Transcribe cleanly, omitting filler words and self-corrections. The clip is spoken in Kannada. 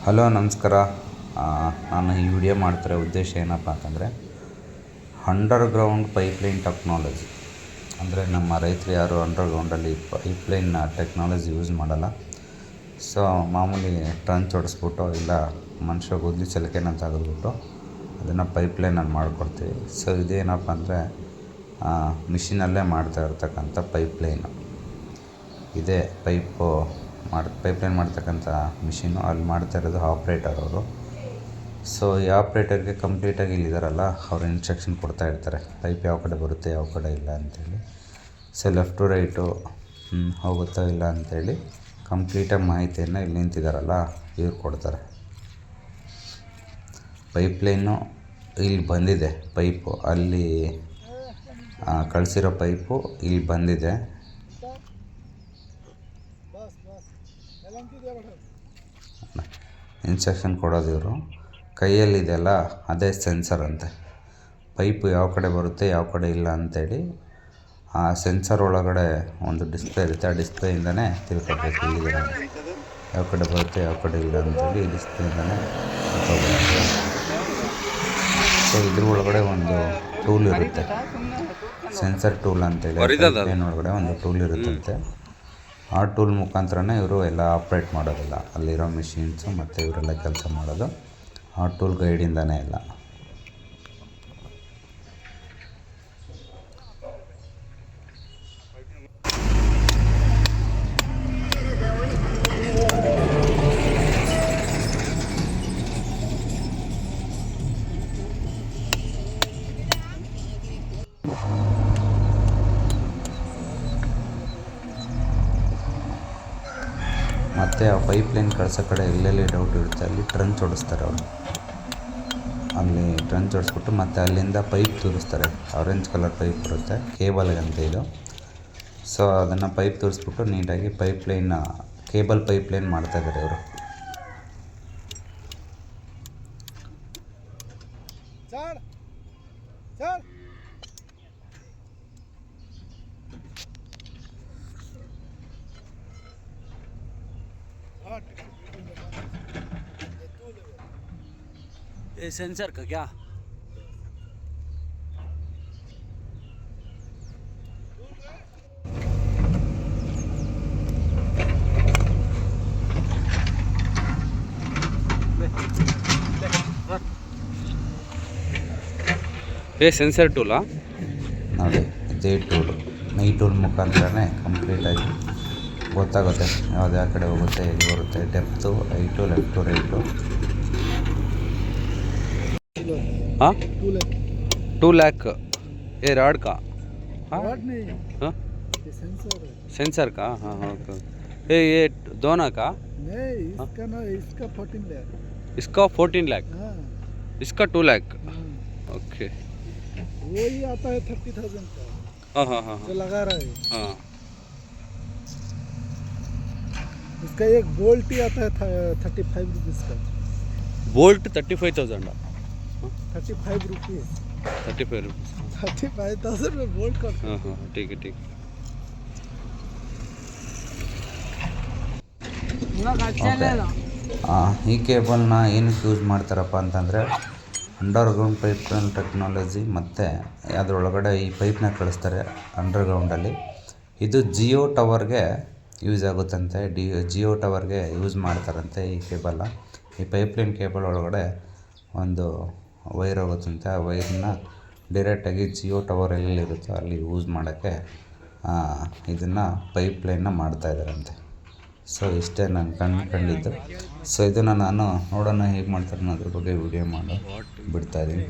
ಹಲೋ ನಮಸ್ಕಾರ. ನಾನು ಈ ವಿಡಿಯೋ ಮಾಡ್ತಿರೋ ಉದ್ದೇಶ ಏನಪ್ಪ ಅಂತಂದರೆ ಅಂಡರ್ಗ್ರೌಂಡ್ ಪೈಪ್ಲೈನ್ ಟೆಕ್ನಾಲಜಿ. ಅಂದರೆ ನಮ್ಮ ರೈತರು ಯಾರು ಅಂಡರ್ಗ್ರೌಂಡಲ್ಲಿ ಪೈಪ್ಲೈನ್ ಟೆಕ್ನಾಲಜಿ ಯೂಸ್ ಮಾಡಲ್ಲ. ಸೊ ಮಾಮೂಲಿ ಟ್ರಂಚ್ ಹೊಡೆಸ್ಬಿಟ್ಟು ಇಲ್ಲ ಮನುಷ್ಯ ಗುದ್ಲಿ ಸಲಿಕೆನ ತೆಗೆದ್ಬಿಟ್ಟು ಅದನ್ನು ಪೈಪ್ಲೈನಲ್ಲಿ ಮಾಡಿಕೊಡ್ತೀವಿ. ಸೊ ಇದೇನಪ್ಪ ಅಂದರೆ ಮಿಷಿನಲ್ಲೇ ಮಾಡ್ತಾ ಇರ್ತಕ್ಕಂಥ ಪೈಪ್ಲೈನು. ಇದೇ ಪೈಪ್ಲೈನ್ ಮಾಡ್ತಕ್ಕಂಥ ಮಿಷಿನು. ಅಲ್ಲಿ ಮಾಡ್ತಾ ಇರೋದು ಆಪ್ರೇಟರ್ ಅವರು. ಸೊ ಈ ಆಪ್ರೇಟರ್ಗೆ ಕಂಪ್ಲೀಟಾಗಿ ಇಲ್ಲಿದ್ದಾರಲ್ಲ ಅವ್ರು ಇನ್ಸ್ಟ್ರಕ್ಷನ್ ಕೊಡ್ತಾ ಇರ್ತಾರೆ, ಪೈಪ್ ಯಾವ ಕಡೆ ಬರುತ್ತೆ ಯಾವ ಕಡೆ ಇಲ್ಲ ಅಂಥೇಳಿ. ಸೊ ಲೆಫ್ಟ್ ಟು ರೈಟು ಹೋಗುತ್ತಾ ಇಲ್ಲ ಅಂಥೇಳಿ ಕಂಪ್ಲೀಟಾಗಿ ಮಾಹಿತಿಯನ್ನು ಇಲ್ಲಿ ನಿಂತಿದ್ದಾರಲ್ಲ ಇವ್ರು ಕೊಡ್ತಾರೆ. ಪೈಪ್ಲೈನು ಇಲ್ಲಿ ಬಂದಿದೆ, ಪೈಪು ಅಲ್ಲಿ ಕಳಿಸಿರೋ ಪೈಪು ಇಲ್ಲಿ ಬಂದಿದೆ. ಇನ್ಸ್ಟ್ರಕ್ಷನ್ ಕೊಡೋದು ಇವರು. ಕೈಯಲ್ಲಿದೆಯಲ್ಲ ಅದೇ ಸೆನ್ಸರ್ ಅಂತೆ. ಪೈಪು ಯಾವ ಕಡೆ ಬರುತ್ತೆ ಯಾವ ಕಡೆ ಇಲ್ಲ ಅಂಥೇಳಿ ಆ ಸೆನ್ಸರ್ ಒಳಗಡೆ ಒಂದು ಡಿಸ್ಪ್ಲೇ ಇರುತ್ತೆ. ಆ ಡಿಸ್ಪ್ಲೇಯಿಂದನೇ ತಿಳ್ಕೊಬೇಕು ಇಲ್ಲಿದೆ ಯಾವ ಕಡೆ ಬರುತ್ತೆ ಯಾವ ಕಡೆ ಇಲ್ಲ ಅಂಥೇಳಿ ಈ ಡಿಸ್ಪ್ಲೇಯಿಂದನೇ ತಿಳ್ಕೊಬೇಕು. ಸೊ ಇದ್ರ ಒಳಗಡೆ ಒಂದು ಟೂಲ್ ಇರುತ್ತೆ, ಸೆನ್ಸರ್ ಟೂಲ್ ಅಂತೇಳಿ. ಪೈಪ್ಲೈನ್ ಒಳಗಡೆ ಒಂದು ಟೂಲ್ ಇರುತ್ತಂತೆ. ಆ ಟೂಲ್ ಮುಖಾಂತರನೇ ಇವರು ಎಲ್ಲ ಆಪ್ರೇಟ್ ಮಾಡೋದಿಲ್ಲ. ಅಲ್ಲಿರೋ ಮಿಷಿನ್ಸು ಮತ್ತು ಇವರೆಲ್ಲ ಕೆಲಸ ಮಾಡೋದು ಆ ಟೂಲ್ ಗೈಡಿಂದನೇ ಎಲ್ಲ. ಮತ್ತು ಆ ಪೈಪ್ಲೈನ್ ಕಳ್ಸೋ ಕಡೆ ಎಲ್ಲೆಲ್ಲಿ ಡೌಟ್ ಇರುತ್ತೆ ಅಲ್ಲಿ ಟ್ರಂಚ್ ಹೊಡಿಸ್ತಾರೆ ಅವರು. ಅಲ್ಲಿ ಟ್ರಂಚ್ ಹೊಡಿಸ್ಬಿಟ್ಟು ಮತ್ತು ಅಲ್ಲಿಂದ ಪೈಪ್ ತೋರಿಸ್ತಾರೆ. ಆರೆಂಜ್ ಕಲರ್ ಪೈಪ್ ಬರುತ್ತೆ ಕೇಬಲ್ಗಂತ ಇದು. ಸೊ ಅದನ್ನು ಪೈಪ್ ತೋರಿಸ್ಬಿಟ್ಟು ನೀಟಾಗಿ ಕೇಬಲ್ ಪೈಪ್ಲೈನ್ ಮಾಡ್ತಾಯಿದ್ದಾರೆ ಇವರು. ये सेंसर का क्या ये सेंसर टूल ನೋಡಿ ಇದೇ ಟೂಲು. ಈ ಟೂಲ್ ಮುಖಾಂತರನೇ ಕಂಪ್ಲೀಟಾಗಿ ಗೊತ್ತಾಗುತ್ತೆ ಯಾವುದು ಯಾವ ಕಡೆ ಹೋಗುತ್ತೆ ಹೇಗೆ ಬರುತ್ತೆ, depth, height, left to right. हाँ 2 लाख ये रॉड का रॉड नहीं, हाँ ये सेंसर है। सेंसर का हाँ ओके। ये दोनों का नहीं इसका ना, इसका 14 लाख। इसका 14 लाख, हाँ इसका 2 लाख हाँ। ओके। वही आता है 30,000 का हाँ हाँ हाँ जो लगा रहा है। हाँ इसका एक बोल्ट ही आता है 35 रुपीज़ का। बोल्ट 35,000 35 रुपीज़ 35 रुपीज़ 35,000 में बोल्ट का। हाँ हाँ ठीक है ठीक है। ಈ ಕೇಬಲ್ನ ಏನಕ್ಕೆ ಯೂಸ್ ಮಾಡ್ತಾರಪ್ಪ ಅಂತಂದರೆ ಅಂಡರ್ಗ್ರೌಂಡ್ ಪೈಪ್ಲೈನ್ ಟೆಕ್ನಾಲಜಿ ಮತ್ತು ಅದರೊಳಗಡೆ ಈ ಪೈಪ್ನ ಕಳಿಸ್ತಾರೆ ಅಂಡರ್ಗ್ರೌಂಡಲ್ಲಿ. ಇದು ಜಿಯೋ ಟವರ್ಗೆ ಯೂಸ್ ಆಗುತ್ತಂತೆ. ಜಿಯೋ ಟವರ್ಗೆ ಯೂಸ್ ಮಾಡ್ತಾರಂತೆ ಈ ಕೇಬಲ್ನ. ಈ ಪೈಪ್ಲೈನ್ ಕೇಬಲ್ ಒಳಗಡೆ ಒಂದು ವೈರ್ ಹೋಗುತ್ತಂತೆ. ಆ ವೈರ್ನ ಡೈರೆಕ್ಟಾಗಿ ಜಿಯೋ ಟವರ್ ಎಲ್ಲಿರುತ್ತೋ ಅಲ್ಲಿ ಯೂಸ್ ಮಾಡೋಕ್ಕೆ ಇದನ್ನು ಪೈಪ್ಲೈನ್ನ ಮಾಡ್ತಾಯಿದ್ದಾರಂತೆ. ಸೊ ಇಷ್ಟೇ ನಾನು ಕಂಡಿದ್ದು. ಸೊ ಇದನ್ನು ನಾನು ನೋಡೋಣ ಹೇಗೆ ಮಾಡ್ತಾರೆ ಅನ್ನೋದ್ರ ಬಗ್ಗೆ ವಿಡಿಯೋ ಮಾಡಿ ಬಿಡ್ತಾಯಿದ್ದೀನಿ.